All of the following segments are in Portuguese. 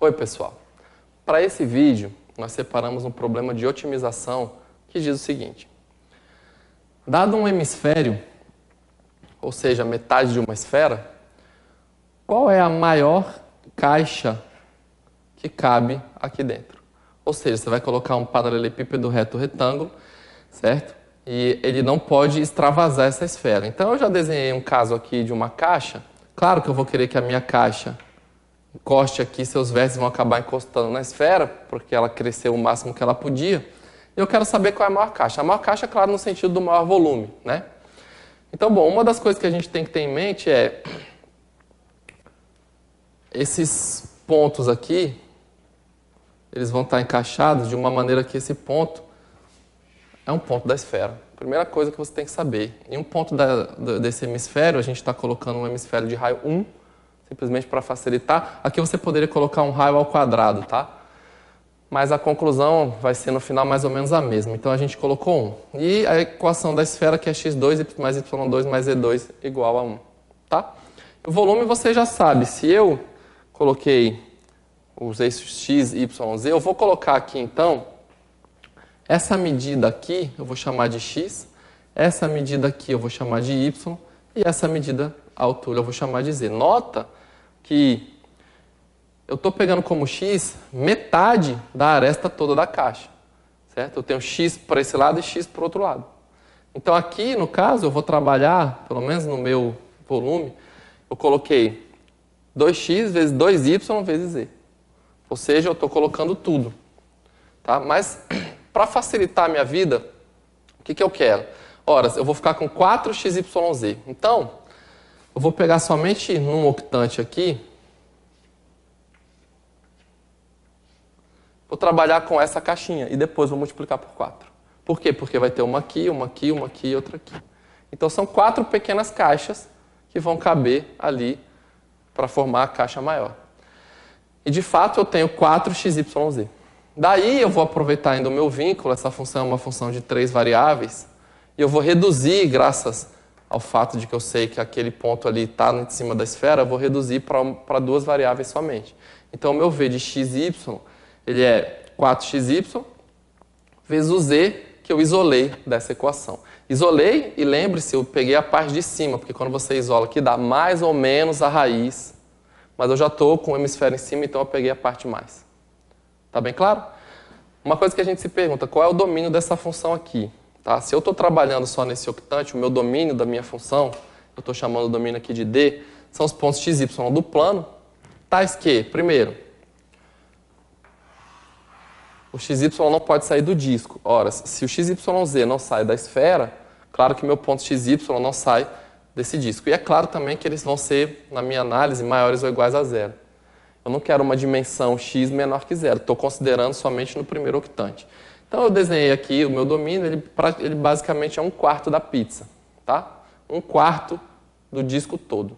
Oi, pessoal. Para esse vídeo, nós separamos um problema de otimização que diz o seguinte. Dado um hemisfério, ou seja, metade de uma esfera, qual é a maior caixa que cabe aqui dentro? Ou seja, você vai colocar um paralelepípedo reto retângulo, certo? E ele não pode extravasar essa esfera. Então eu já desenhei um caso aqui de uma caixa. Claro que eu vou querer que a minha caixa encoste aqui, seus vértices vão acabar encostando na esfera, porque ela cresceu o máximo que ela podia. E eu quero saber qual é a maior caixa. A maior caixa, claro, no sentido do maior volume, né? Então, bom, uma das coisas que a gente tem que ter em mente é esses pontos aqui, eles vão estar encaixados de uma maneira que esse ponto é um ponto da esfera. Primeira coisa que você tem que saber. Em um ponto desse hemisfério, a gente está colocando um hemisfério de raio 1, simplesmente para facilitar. Aqui você poderia colocar um raio ao quadrado, tá? Mas a conclusão vai ser no final mais ou menos a mesma. Então a gente colocou 1. E a equação da esfera que é x2 mais y2 mais z2 igual a 1, tá? O volume você já sabe. Se eu coloquei os eixos x, y, z, eu vou colocar aqui então essa medida aqui eu vou chamar de x, essa medida aqui eu vou chamar de y e essa medida, a altura, eu vou chamar de z. Nota que eu estou pegando como x metade da aresta toda da caixa, certo? Eu tenho x para esse lado e x para o outro lado. Então aqui, no caso, eu vou trabalhar, pelo menos no meu volume, eu coloquei 2x vezes 2y vezes z. Ou seja, eu estou colocando tudo, tá? Mas para facilitar a minha vida, o que eu quero? Ora, eu vou ficar com 4xyz. Então, eu vou pegar somente num octante aqui. Vou trabalhar com essa caixinha e depois vou multiplicar por 4. Por quê? Porque vai ter uma aqui, uma aqui, uma aqui e outra aqui. Então, são 4 pequenas caixas que vão caber ali para formar a caixa maior. E, de fato, eu tenho 4xyz. Daí eu vou aproveitar ainda o meu vínculo, essa função é uma função de 3 variáveis, e eu vou reduzir, graças ao fato de que eu sei que aquele ponto ali está em cima da esfera, eu vou reduzir para 2 variáveis somente. Então o meu v de xy, ele é 4xy vezes o z que eu isolei dessa equação. Isolei e lembre-se, eu peguei a parte de cima, porque quando você isola aqui dá mais ou menos a raiz, mas eu já estou com o hemisfério em cima, então eu peguei a parte mais. Tá bem claro? Uma coisa que a gente se pergunta, qual é o domínio dessa função aqui? Tá? Se eu estou trabalhando só nesse octante, o meu domínio da minha função, eu estou chamando o domínio aqui de D, são os pontos x, y do plano, tais que, primeiro, o x, y não pode sair do disco. Ora, se o x, y, z não sai da esfera, claro que meu ponto x, y não sai desse disco. E é claro também que eles vão ser, na minha análise, maiores ou iguais a zero. Eu não quero uma dimensão x menor que zero, estou considerando somente no primeiro octante. Então eu desenhei aqui o meu domínio, ele basicamente é 1/4 da pizza, tá? 1/4 do disco todo.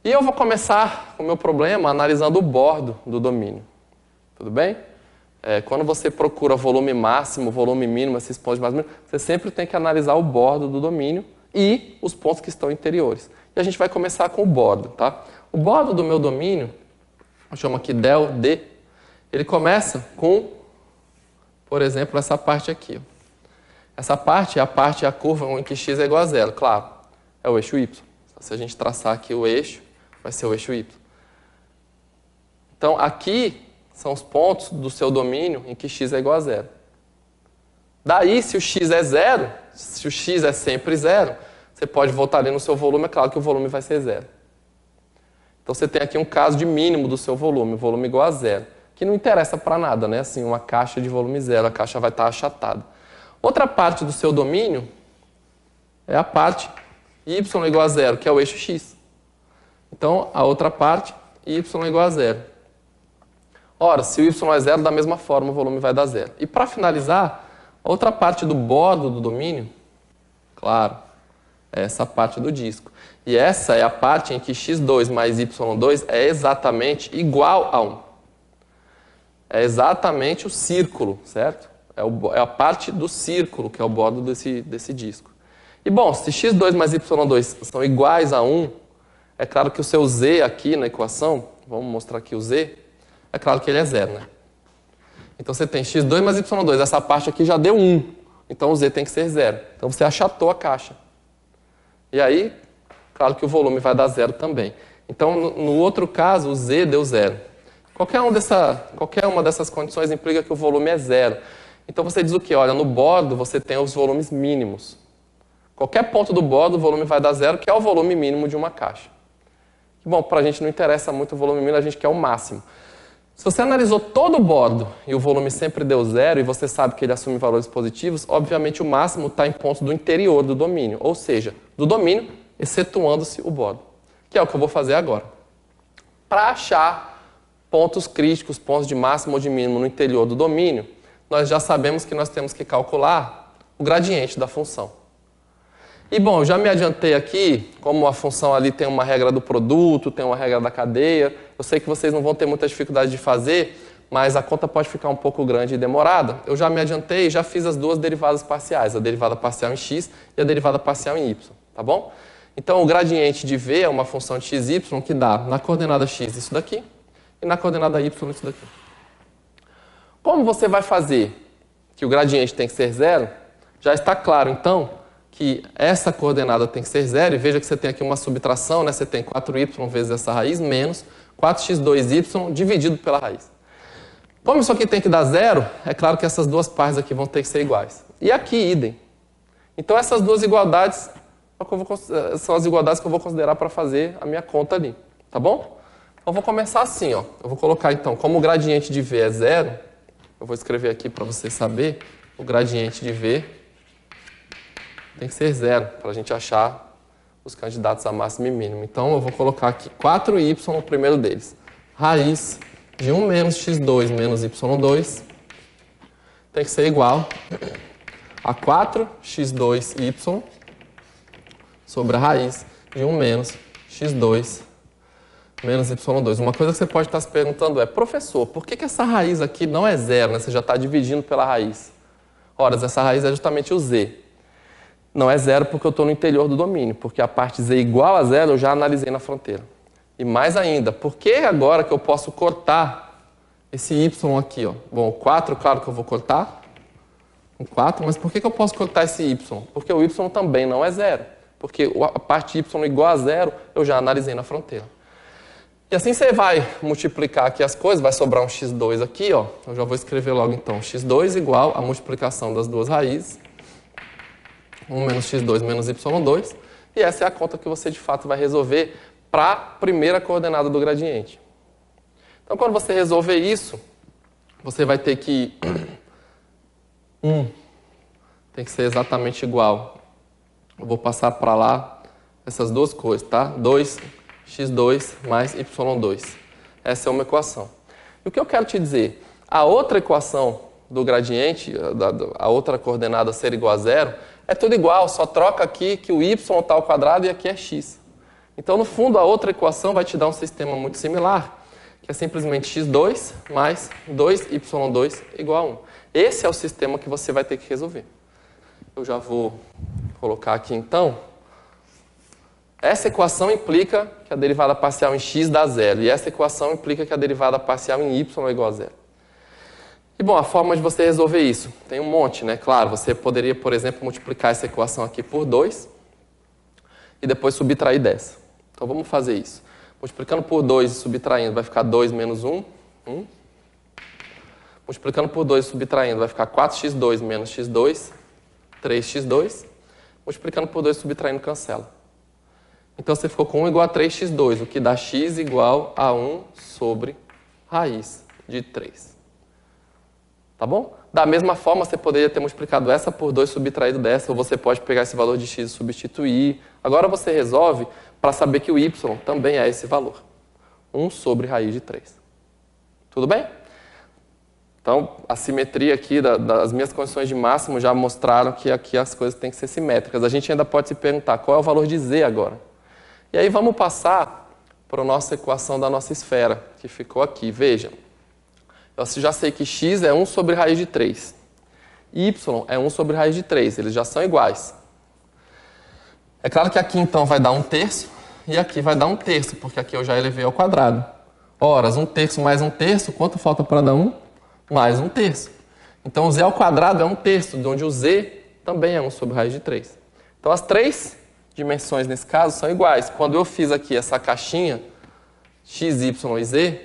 E eu vou começar o meu problema analisando o bordo do domínio. Tudo bem? Quando você procura volume máximo, volume mínimo, esses pontos mais mínimos, você sempre tem que analisar o bordo do domínio e os pontos que estão interiores. E a gente vai começar com o bordo, tá? O bordo do meu domínio, eu chamo aqui del D, ele começa com, por exemplo, essa parte aqui. Essa parte é a curva em que x é igual a zero, claro, é o eixo y. Se a gente traçar aqui o eixo, vai ser o eixo y. Então, aqui são os pontos do seu domínio em que x é igual a zero. Daí, se o x é zero, se o x é sempre zero, você pode voltar ali no seu volume, é claro que o volume vai ser zero. Então você tem aqui um caso de mínimo do seu volume, volume igual a zero, que não interessa para nada, né? Assim, uma caixa de volume zero, a caixa vai estar achatada. Outra parte do seu domínio é a parte y igual a zero, que é o eixo x. Então, a outra parte, y igual a zero. Ora, se o y é zero, da mesma forma o volume vai dar zero. E para finalizar, a outra parte do bordo do domínio, claro, é essa parte do disco. E essa é a parte em que x2 mais y2 é exatamente igual a 1. É exatamente o círculo, certo? É a parte do círculo, que é o bordo desse disco. E bom, se x2 mais y2 são iguais a 1, é claro que o seu z aqui na equação, vamos mostrar aqui o z, é claro que ele é zero, né? Então você tem x2 mais y2. Essa parte aqui já deu 1. Então o z tem que ser zero. Então você achatou a caixa. E aí, claro que o volume vai dar zero também. Então, no outro caso, o z deu zero. Qualquer uma dessas condições implica que o volume é zero. Então você diz o quê? Olha, no bordo você tem os volumes mínimos. Qualquer ponto do bordo, o volume vai dar zero, que é o volume mínimo de uma caixa. Bom, para a gente não interessa muito o volume mínimo, a gente quer o máximo. Se você analisou todo o bordo e o volume sempre deu zero e você sabe que ele assume valores positivos, obviamente o máximo está em pontos do interior do domínio, ou seja, do domínio, excetuando-se o bordo, que é o que eu vou fazer agora. Para achar pontos críticos, pontos de máximo ou de mínimo no interior do domínio, nós já sabemos que nós temos que calcular o gradiente da função. E bom, eu já me adiantei aqui, como a função ali tem uma regra do produto, tem uma regra da cadeia, eu sei que vocês não vão ter muita dificuldade de fazer, mas a conta pode ficar um pouco grande e demorada. Eu já me adiantei e já fiz as duas derivadas parciais, a derivada parcial em x e a derivada parcial em y, tá bom? Então o gradiente de v é uma função de x, y que dá na coordenada x isso daqui e na coordenada y isso daqui. Como você vai fazer que o gradiente tem que ser zero, já está claro então que essa coordenada tem que ser zero, e veja que você tem aqui uma subtração, né? Você tem 4y vezes essa raiz, menos 4x2y dividido pela raiz. Como isso aqui tem que dar zero, é claro que essas duas partes aqui vão ter que ser iguais. E aqui, idem. Então essas duas igualdades são as igualdades que eu vou considerar para fazer a minha conta ali, tá bom? Então eu vou começar assim, ó. Eu vou colocar então, como o gradiente de v é zero, eu vou escrever aqui para você saber, o gradiente de v tem que ser zero, para a gente achar os candidatos a máximo e mínimo. Então, eu vou colocar aqui 4y no primeiro deles. Raiz de 1 menos x2 menos y2 tem que ser igual a 4x2y sobre a raiz de 1 menos x2 menos y2. Uma coisa que você pode estar se perguntando é, professor, por que essa raiz aqui não é zero, né? Você já está dividindo pela raiz. Ora, essa raiz é justamente o z. Não é zero porque eu estou no interior do domínio, porque a parte z igual a zero eu já analisei na fronteira. E mais ainda, por que agora que eu posso cortar esse y aqui? Ó? Bom, o 4, claro que eu vou cortar, o 4, mas por que eu posso cortar esse y? Porque o y também não é zero, porque a parte y igual a zero eu já analisei na fronteira. E assim você vai multiplicar aqui as coisas, vai sobrar um x2 aqui, ó. Eu já vou escrever logo então, x2 igual a multiplicação das duas raízes, 1 menos x2 menos y2, e essa é a conta que você de fato vai resolver para a primeira coordenada do gradiente. Então, quando você resolver isso, você vai ter que 1 tem que ser exatamente igual. Eu vou passar para lá essas duas coisas, tá? 2x2 mais y2. Essa é uma equação. E o que eu quero te dizer? A outra equação do gradiente, a outra coordenada ser igual a zero, é tudo igual, só troca aqui que o y está ao quadrado e aqui é x. Então, no fundo, a outra equação vai te dar um sistema muito similar, que é simplesmente x2 mais 2y2 igual a 1. Esse é o sistema que você vai ter que resolver. Eu já vou colocar aqui, então. Essa equação implica que a derivada parcial em x dá zero, e essa equação implica que a derivada parcial em y é igual a zero. E, bom, a forma de você resolver isso, tem um monte, né? Claro, você poderia, por exemplo, multiplicar essa equação aqui por 2 e depois subtrair dessa. Então, vamos fazer isso. Multiplicando por 2 e subtraindo, vai ficar 2 menos 1, 1. Multiplicando por 2 e subtraindo, vai ficar 4x2 menos x2, 3x2. Multiplicando por 2 e subtraindo, cancela. Então, você ficou com 1 igual a 3x2, o que dá x igual a 1 sobre raiz de 3. Tá bom? Da mesma forma, você poderia ter multiplicado essa por 2 subtraído dessa, ou você pode pegar esse valor de x e substituir. Agora você resolve para saber que o y também é esse valor. 1 sobre raiz de 3. Tudo bem? Então, a simetria aqui das minhas condições de máximo já mostraram que aqui as coisas têm que ser simétricas. A gente ainda pode se perguntar qual é o valor de z agora. E aí vamos passar para a nossa equação da nossa esfera, que ficou aqui. Veja. Eu já sei que x é 1 sobre raiz de 3. Y é 1 sobre raiz de 3. Eles já são iguais. É claro que aqui, então, vai dar 1/3 e aqui vai dar 1/3, porque aqui eu já elevei ao quadrado. Horas, 1/3 mais 1/3, quanto falta para dar 1? Mais 1/3. Então, o z ao quadrado é 1/3, de onde o z também é 1 sobre raiz de 3. Então, as três dimensões, nesse caso, são iguais. Quando eu fiz aqui essa caixinha, x, y e z,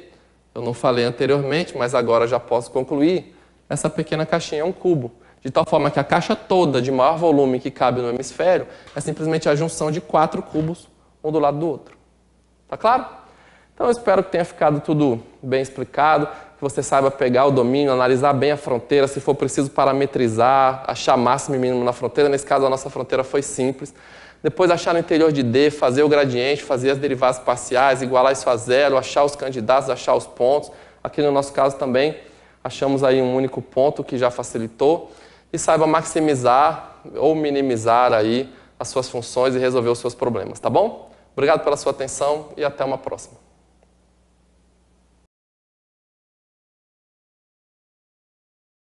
eu não falei anteriormente, mas agora já posso concluir, essa pequena caixinha é um cubo. De tal forma que a caixa toda de maior volume que cabe no hemisfério é simplesmente a junção de 4 cubos, um do lado do outro. Tá claro? Então eu espero que tenha ficado tudo bem explicado, que você saiba pegar o domínio, analisar bem a fronteira, se for preciso parametrizar, achar máximo e mínimo na fronteira. Nesse caso a nossa fronteira foi simples. Depois achar no interior de D, fazer o gradiente, fazer as derivadas parciais, igualar isso a zero, achar os candidatos, achar os pontos. Aqui no nosso caso também achamos aí um único ponto que já facilitou. E saiba maximizar ou minimizar aí as suas funções e resolver os seus problemas, tá bom? Obrigado pela sua atenção e até uma próxima.